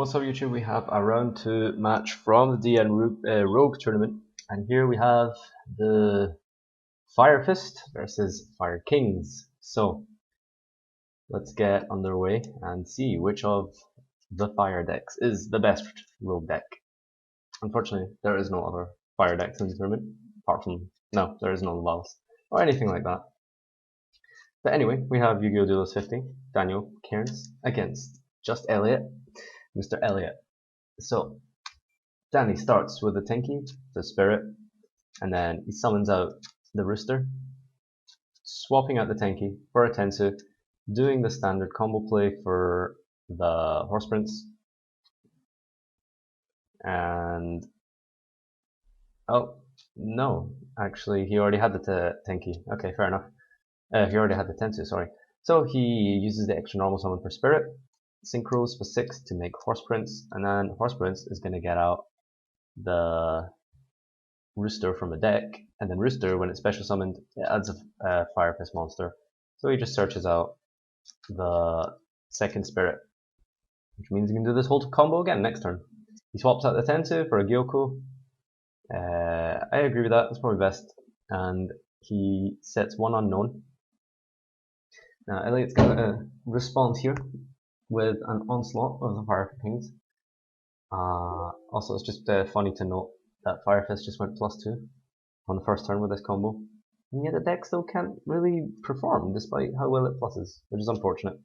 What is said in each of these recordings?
What's up YouTube? We have a round 2 match from the DN Rogue tournament, and here we have the Fire Fist versus Fire Kings. So let's get underway and see which of the fire decks is the best rogue deck. Unfortunately, there is no other fire decks in the tournament, apart from, no, there is no Levels or anything like that. But anyway, we have Yu-Gi-Oh! Duelist 50, Daniel Cairns against Just Elliot, Mr. Elliot. So, Danny starts with the Tinky, the Spirit, and then he summons out the Rooster, swapping out the Tinky for a Tensu, doing the standard combo play for the Horse Prince, and oh, no, actually he already had the Tinky, okay, fair enough. He already had the Tensu, sorry. So he uses the extra normal summon for Spirit, synchros for 6 to make Horse Prince, and then Horse Prince is going to get out the Rooster from a deck, and then Rooster, when it's special summoned, it adds a Fire Fist monster. So he just searches out the second Spirit, which means he can do this whole combo again next turn. He swaps out the Tensu for a Gyoko. I agree with that, that's probably best. And he sets one unknown. Now Elliot's got a response here with an onslaught of the Fire Kings. Also, it's just funny to note that Fire Fist just went +2 on the first turn with this combo, and yet the deck still can't really perform despite how well it pluses, which is unfortunate.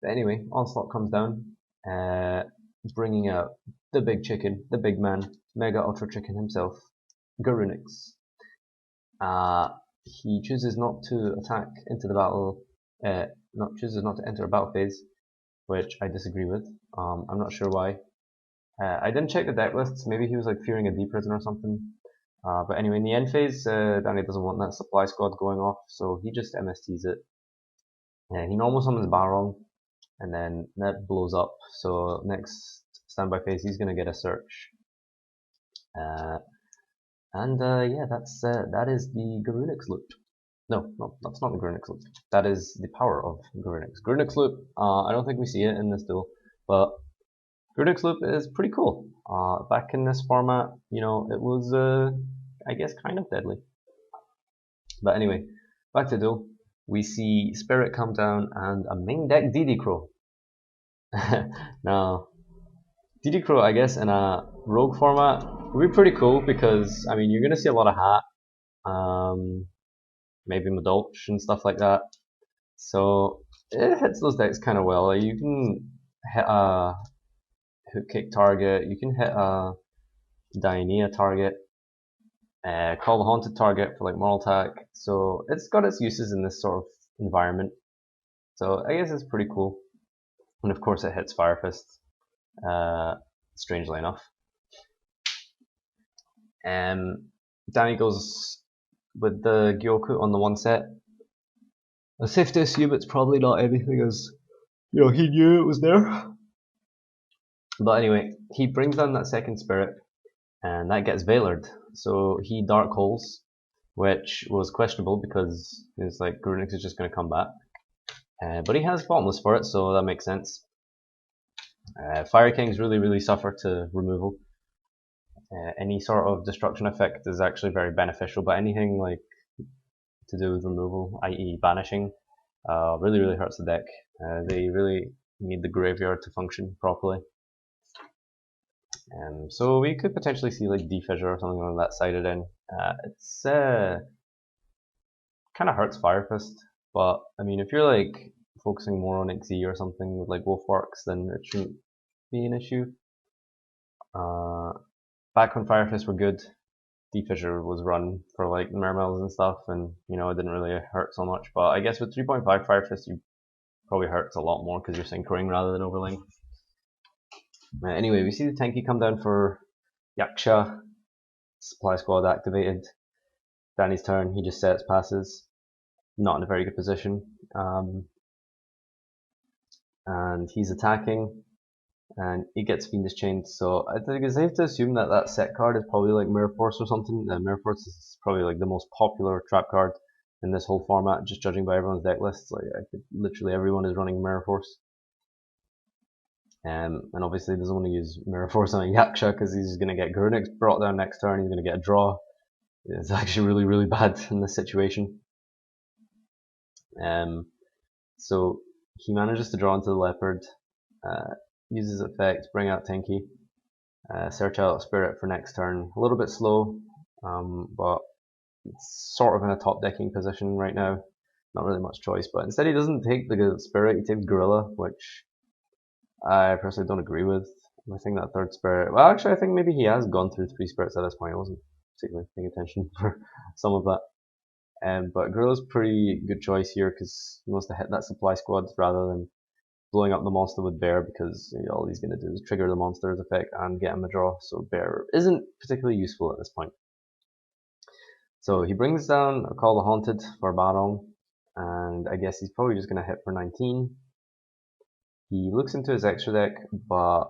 But anyway, Onslaught comes down, bringing out the big chicken, the big man, Mega Ultra Chicken himself, Garunix. He chooses not to attack into the battle, chooses not to enter a battle phase, which I disagree with. I'm not sure why. I didn't check the deck lists, maybe he was like fearing a deep prison or something. But anyway, in the end phase, Danny doesn't want that supply squad going off, so he just MSTs it. He normal summons Barong, and then that blows up, so next standby phase he's gonna get a search. Yeah, that is the Garunix loop. No, that's not the Garunix loop. That is the power of Garunix. Garunix loop, I don't think we see it in this duel, but Garunix loop is pretty cool. Back in this format, you know, it was, I guess, kind of deadly. But anyway, back to duel. We see Spirit come down and a main deck DD Crow. Now, DD Crow, I guess, in a rogue format would be pretty cool because, I mean, you're going to see a lot of Hat, maybe Madolch and stuff like that. So, it hits those decks kind of well. You can hit a hook kick target, you can hit a Dianea target, call the haunted target for like moral attack, so it's got its uses in this sort of environment. So I guess it's pretty cool. And of course it hits Fire Fist, strangely enough. Danny goes with the Gyoku on the one set. It's safe to assume it's probably not anything as, you know, he knew it was there. But anyway, he brings down that second Spirit, and that gets Veilered. So he Dark Holes, which was questionable because it's like Garunix is just going to come back. But he has Bottomless for it, so that makes sense. Fire Kings really suffer to removal. Any sort of destruction effect is actually very beneficial, but anything like to do with removal, i.e. banishing, really hurts the deck. They really need the graveyard to function properly. So we could potentially see like D-Fissure or something on that sided in. It's kind of hurts Fire Fist, but I mean if you're like focusing more on XE or something with like Wolfworks, then it shouldn't be an issue. Back when Fire Fist were good, D-Fissure was run for like Mermels and stuff, and you know it didn't really hurt so much. But I guess with 3.5 Fire Fist, you probably hurts a lot more because you're synchroing rather than overlaying. Anyway, we see the Tenki come down for Yaksha, supply squad activated. Danny's turn, he just sets, passes, not in a very good position, and he's attacking, and he gets Fiendish Chained, so I think it's safe to assume that that set card is probably like Mirror Force or something. Mirror Force is probably like the most popular trap card in this whole format, just judging by everyone's deck lists. Like literally everyone is running Mirror Force. And obviously doesn't want to use Mirror Force on a Yaksha because he's going to get Garunix brought down next turn, he's going to get a draw. It's actually really, really bad in this situation. So he manages to draw into the Leopard, uses effect, bring out Tinky, search out Spirit for next turn. A little bit slow, but it's sort of in a top decking position right now. Not really much choice, but instead he doesn't take the Spirit, he takes Gorilla, which I personally don't agree with. I think that third Spirit, well actually I think maybe he has gone through 3 Spirits at this point, I wasn't particularly paying attention for some of that. But Gorilla's pretty good choice here because he wants to hit that supply squad rather than blowing up the monster with Bear, because all he's going to do is trigger the monster's effect and get him a draw, so Bear isn't particularly useful at this point. So he brings down a Call the Haunted for Barong, and I guess he's probably just going to hit for 19. He looks into his extra deck, but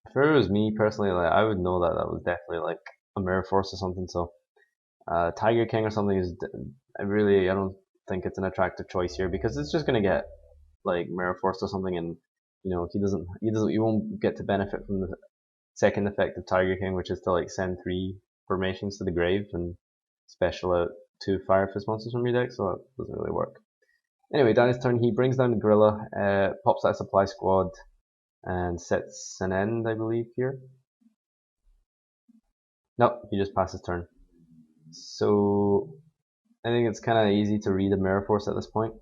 if it was me personally, like I would know that that was definitely like a Mirror Force or something, so Tiger King or something is, I don't think it's an attractive choice here, because it's just going to get like Mirror Force or something, and he won't get to benefit from the second effect of Tiger King, which is to like send 3 formations to the grave and special out 2 Fire Fist monsters from your deck, so that doesn't really work. Anyway, down his turn, he brings down the Gorilla, pops that supply squad, and sets an end, I believe, here. Nope, he just passes turn. So I think it's kind of easy to read a Mirror Force at this point.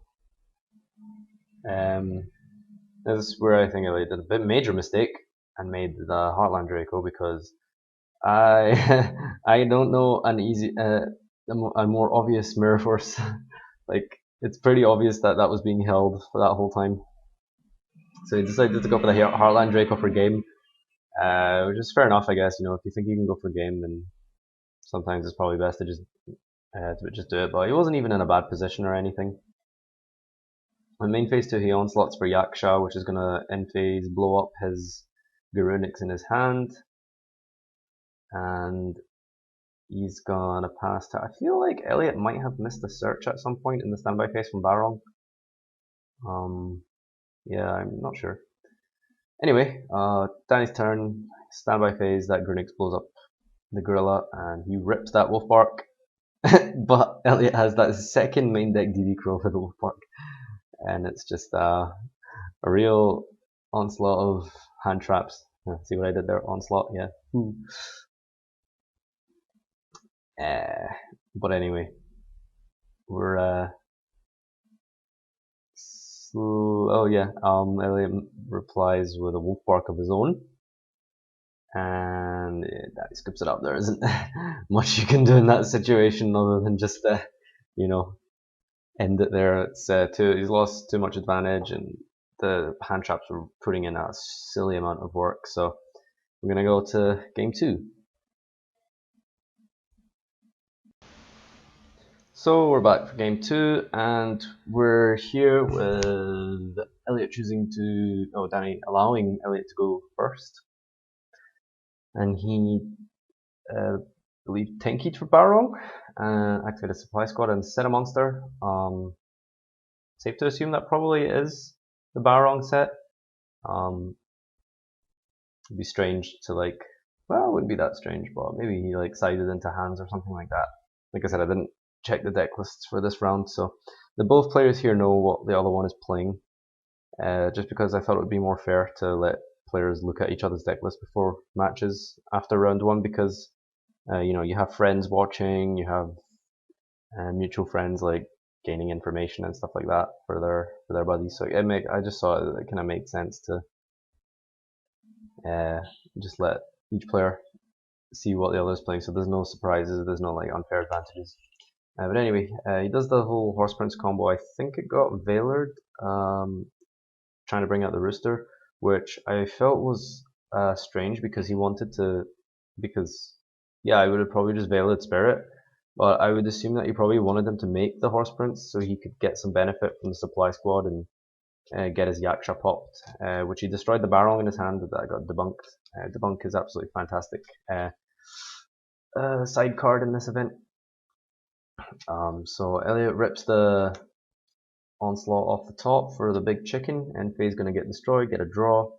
This is where I think I did a bit major mistake and made the Heartland Draco, because I I don't know a more obvious Mirror Force. Like, it's pretty obvious that that was being held for that whole time. So he decided to go for the Heartland Draco for game, which is fair enough, I guess. If you think you can go for game, then sometimes it's probably best to just do it. But he wasn't even in a bad position or anything. On main phase 2, he onslaughts for Yaksha, which is going to end phase blow up his Garunix in his hand. And he's gonna pass to, I feel like Elliot might have missed a search at some point in the standby phase from Barong. Yeah, I'm not sure. Anyway, Danny's turn, standby phase, that Garunix blows up the Gorilla, and he rips that Wolfbark. But Elliot has that second main deck DD Crow for the Wolfbark. And it's just a real onslaught of hand traps. See what I did there? Onslaught, yeah. But anyway, we're Elliot replies with a Wolfbark of his own, and that skips it up. There isn't much you can do in that situation other than just end it there. It's he's lost too much advantage, and the hand traps were putting in a silly amount of work. So we're gonna go to game 2. So we're back for game 2, and we're here with Elliot Danny allowing Elliot to go first, and he believe Tinky for Barong, activate a supply squad and set a monster. Safe to assume that probably is the Barong set. It'd be strange to it wouldn't be that strange, but maybe he sided into hands or something like that. Like I said, I didn't check the deck lists for this round, so both players here know what the other one is playing. Just because I thought it would be more fair to let players look at each other's deck list before matches after round 1, because you have friends watching, you have mutual friends gaining information and stuff like that for their buddies. So I just thought it kind of made sense to just let each player see what the other is playing, so there's no surprises, there's no unfair advantages. But anyway, he does the whole Horse Prince combo. I think it got Veilered, trying to bring out the Rooster, which I felt was strange, because I would have probably just Veilered Spirit, but I would assume that he probably wanted him to make the Horse Prince so he could get some benefit from the supply squad and get his Yaksha popped, which he destroyed the Barong in his hand. That got debunked. Debunk is absolutely fantastic side card in this event. So Elliot rips the onslaught off the top for the big chicken, and Faye's going to get destroyed, get a draw.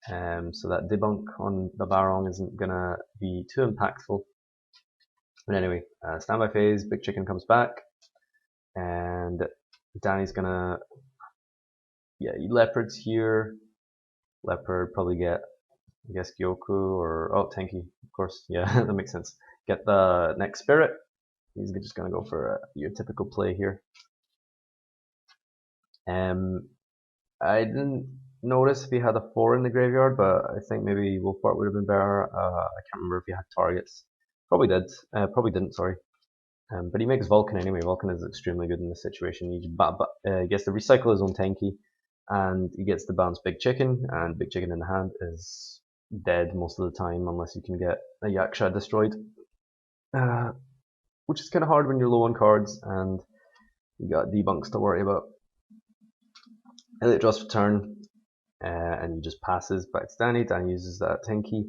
So that debunk on the Barong isn't gonna be too impactful. But anyway, standby phase, Big Chicken comes back, and Danny's gonna, yeah, Leopard's here. Leopard probably get, I guess, Gyoku or, oh, Tenki, of course, yeah, that makes sense. Get the next Spirit. He's just gonna go for your typical play here. I didn't notice if he had a 4 in the graveyard, but I think maybe Wolfbart would have been better. I can't remember if he had targets. Probably did. Probably didn't, sorry. But he makes Vulcan anyway. Vulcan is extremely good in this situation. He gets to recycle his own Tenki, and he gets to bounce Big Chicken, and Big Chicken in the hand is dead most of the time unless you can get a Yaksha destroyed. Which is kind of hard when you're low on cards and you got debunks to worry about. Elliot draws for turn, and he just passes back to Danny. Danny uses that Tenki.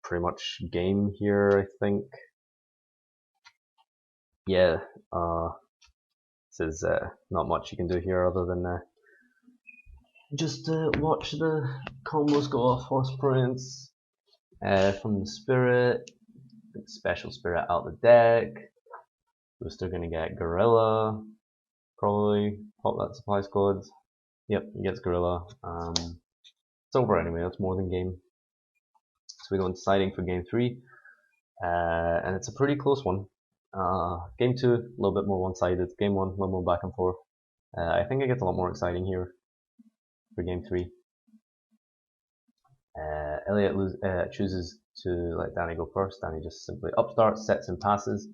Pretty much game here, I think. Yeah, this is not much you can do here other than just watch the combos go off. Horse Prince from the Spirit, special Spirit out the deck. Rooster gonna get Gorilla, probably. Pop that supply squad. Yep, he gets Gorilla. It's over anyway, that's more than game. So we go into siding for game 3. And it's a pretty close one. Game 2, a little bit more one-sided. Game 1, a little more back and forth. I think it gets a lot more exciting here for game 3. Elliot chooses to let Danny go first. Danny just simply upstarts, sets and passes.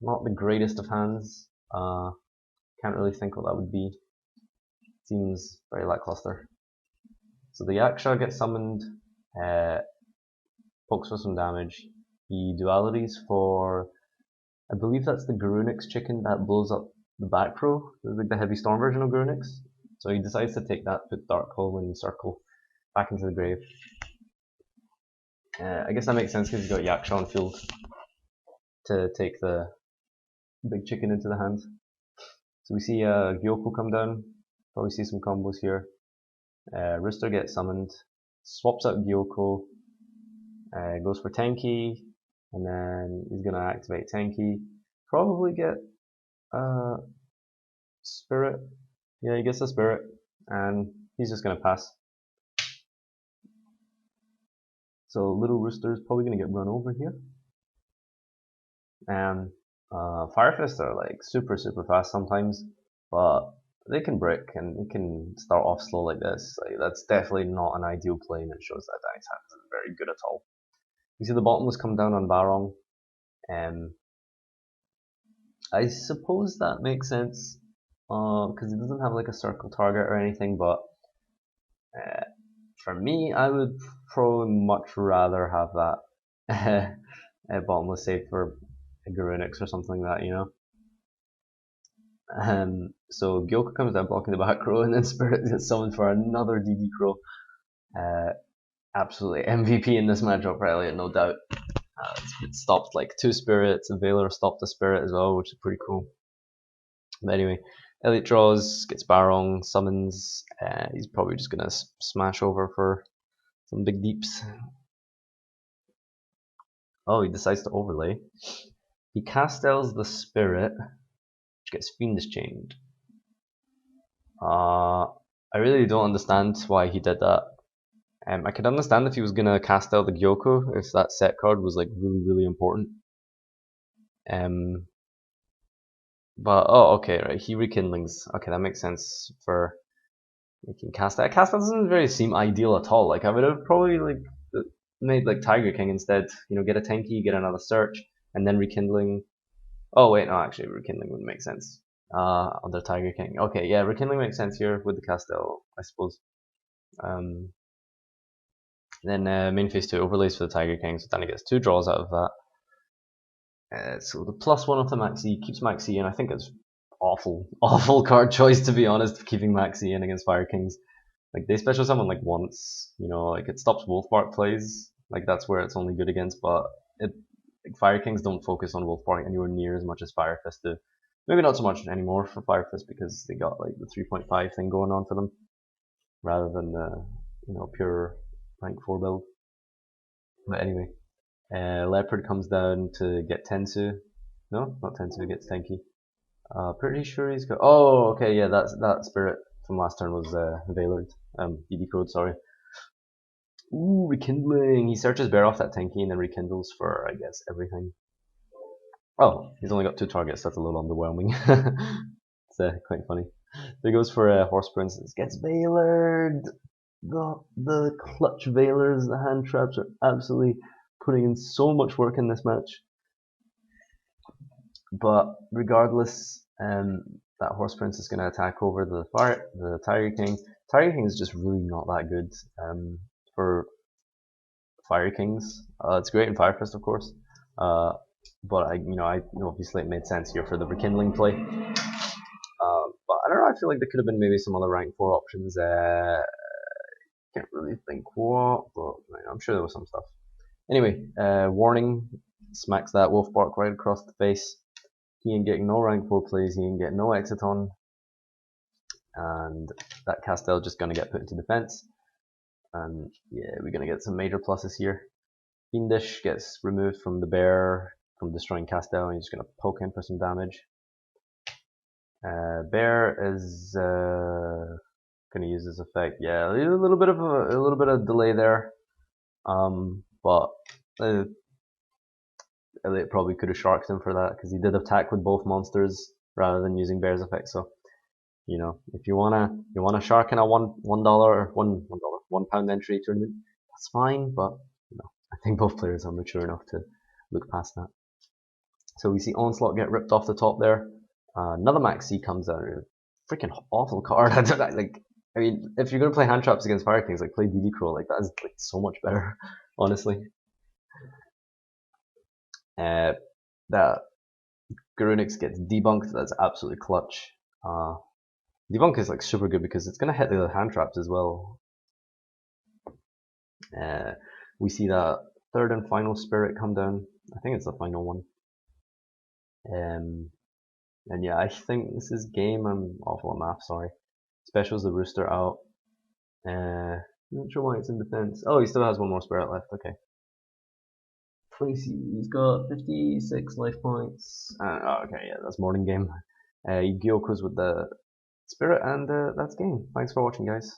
Not the greatest of hands. Can't really think what that would be. Seems very lackluster. So the Yaksha gets summoned, pokes for some damage. He dualities for, I believe that's the Garunix chicken that blows up the back row. It's like the heavy storm version of Garunix. So he decides to take that, put Dark Hole in the circle back into the grave. I guess that makes sense because he's got Yaksha on field to take the big chicken into the hand. So we see Gyoko come down. Probably see some combos here. Rooster gets summoned, swaps out Gyoko, goes for Tenki, and then he's gonna activate Tenki. Probably get Spirit. Yeah, he gets the Spirit, and he's just gonna pass. So Little Rooster is probably gonna get run over here. And Fire Fists are like super fast sometimes, but they can brick and it can start off slow like this. Like, that's definitely not an ideal play, and it shows that Danny's hand isn't very good at all. You see the bottomless come down on Barong. I suppose that makes sense because it doesn't have like a circle target or anything, but for me, I would probably much rather have that bottomless save for a Garunix or something like that, you know. So Gyoko comes down blocking the back row, and then Spirit gets summoned for another DD Crow. Absolutely MVP in this matchup for Elliot, no doubt. It stopped like 2 spirits, and Valor stopped the Spirit as well, which is pretty cool. But anyway, Elliot draws, gets Barong, summons. He's probably just gonna smash over for some big deeps. Oh, he decides to overlay. He castels the Spirit, which gets Fiendish Chained. I really don't understand why he did that. I could understand if he was gonna cast out the Gyoko, if that set card was like really important. But oh, okay, right. He rekindlings. Okay, that makes sense for making cast out. Cast out doesn't really seem ideal at all. Like I would have probably like made like Tiger King instead. You know, get a Tenki, get another search, and then rekindling. Oh wait, no, actually rekindling would make sense. Under Tiger King. Okay, yeah, rekindling makes sense here with the Castel, I suppose. Then main phase 2 overlays for the Tiger King, so Danny gets 2 draws out of that. So the +1 of the Maxi keeps Maxi in. I think it's awful card choice, to be honest, keeping Maxi in against Fire Kings. Like they special summon like once, you know, like it stops Wolfbark plays. Like that's where it's only good against, but like Fire Kings don't focus on Wolfbark anywhere near as much as Fire Fist do. Maybe not so much anymore for Fire Fist because they got like the 3.5 thing going on for them, rather than the pure rank 4 build. But anyway, Leopard comes down to get Tensu. No, not Tensu, gets Tenki. Pretty sure he's got. Oh, okay, yeah, that spirit from last turn was Valord. ED Code, sorry. Ooh, rekindling. He searches bear off that Tenki and then rekindles for, I guess, everything. Oh, he's only got 2 targets. That's a little underwhelming. It's quite funny. So he goes for Horse Princess. Gets Valord. The clutch Valors, the hand traps are absolutely putting in so much work in this match. But regardless, that Horse Prince is going to attack over the Tiger King. Tiger King is just really not that good for Fire Kings. It's great in Fire Fist, of course, but I obviously it made sense here for the rekindling play. But I don't know. I feel like there could have been maybe some other rank 4 options. Can't really think what, but I'm sure there was some stuff. Anyway, warning, smacks that wolf bark right across the face. He ain't getting no rank 4 plays, he ain't getting no Exiton, and that Castell just gonna get put into defense. And yeah, we're gonna get some major pluses here. Fiendish gets removed from the bear from destroying Castell, and he's just gonna poke him for some damage. Bear is gonna use this effect. Yeah, a little bit of delay there, but Elliot probably could have sharked him for that because he did attack with both monsters rather than using Bear's effect. So, if you wanna shark in a £1 entry tournament, that's fine. But I think both players are mature enough to look past that. So we see Onslaught get ripped off the top there. Another Max C comes out. Freaking awful card. I mean, if you're gonna play hand traps against Fire Kings, play DD Crow. That is so much better, honestly. That Garunix gets debunked. That's absolutely clutch. Debunk is super good because it's gonna hit the other hand traps as well. We see that third and final spirit come down. I think it's the final one. And yeah, I think this is game. I'm awful at math, sorry. Specials the rooster out. Not sure why it's in defense. Oh, he still has one more spirit left. Okay. He's got 56 life points. Okay, yeah, that's morning game. He Gyoku's with the spirit, and that's game. Thanks for watching, guys.